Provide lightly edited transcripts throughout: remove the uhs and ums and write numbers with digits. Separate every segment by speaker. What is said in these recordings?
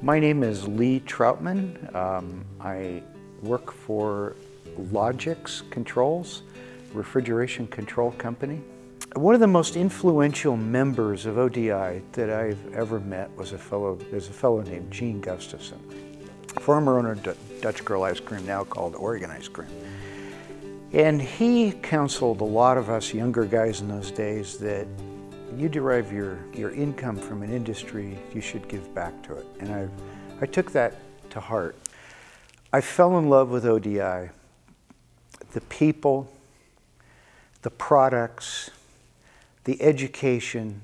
Speaker 1: My name is Lee Troutman. I work for Logix Controls, refrigeration control company. One of the most influential members of ODI that I've ever met was there's a fellow named Gene Gustafson, former owner of Dutch Girl Ice Cream, now called Oregon Ice Cream. And he counseled a lot of us younger guys in those days that you derive your income from an industry, you should give back to it. And I took that to heart. I fell in love with ODI. The people, the products, the education,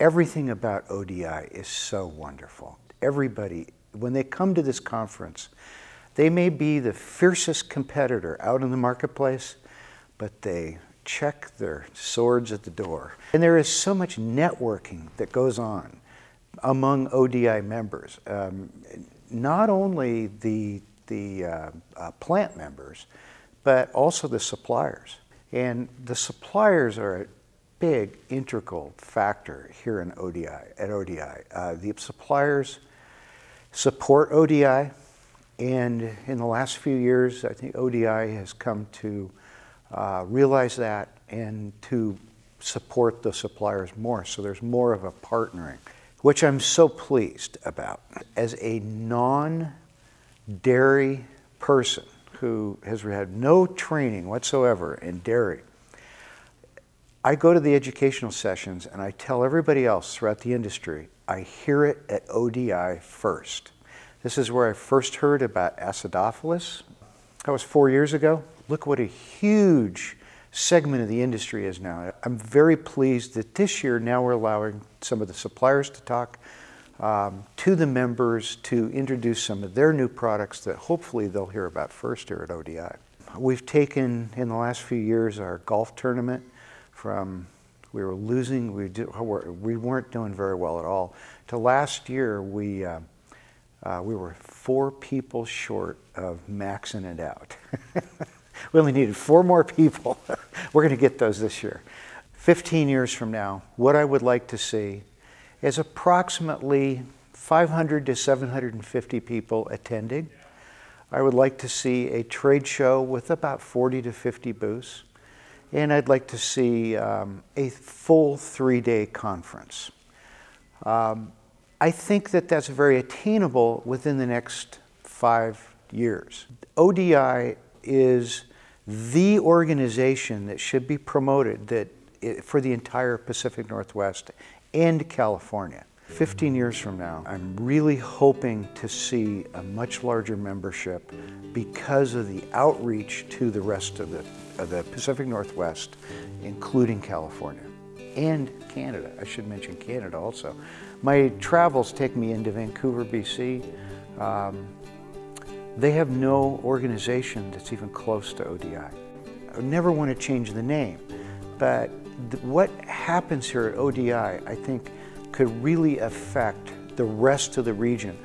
Speaker 1: everything about ODI is so wonderful. Everybody, when they come to this conference, they may be the fiercest competitor out in the marketplace, but they check their swords at the door. And there is so much networking that goes on among ODI members. Not only the plant members, but also the suppliers. And the suppliers are a big integral factor here in at ODI. The suppliers support ODI, and in the last few years, I think ODI has come to realize that and to support the suppliers more. So there's more of a partnering, which I'm so pleased about. As a non-dairy person who has had no training whatsoever in dairy, I go to the educational sessions and I tell everybody else throughout the industry, I hear it at ODI first. This is where I first heard about acidophilus. That was 4 years ago. Look what a huge segment of the industry is now. I'm very pleased that this year now we're allowing some of the suppliers to talk to the members to introduce some of their new products that hopefully they'll hear about first here at ODI. We've taken in the last few years our golf tournament from we were losing, we weren't doing very well at all, to last year we were 4 people short of maxing it out. We only needed 4 more people. We're going to get those this year. 15 years from now, what I would like to see is approximately 500 to 750 people attending. I would like to see a trade show with about 40 to 50 booths. And I'd like to see a full 3-day conference. I think that that's very attainable within the next 5 years. ODI is the organization that should be promoted for the entire Pacific Northwest and California. 15 years from now, I'm really hoping to see a much larger membership because of the outreach to the rest of the Pacific Northwest, including California and Canada. I should mention Canada also. My travels take me into Vancouver, BC. They have no organization that's even close to ODI. I would never want to change the name, but what happens here at ODI, I think, could really affect the rest of the region.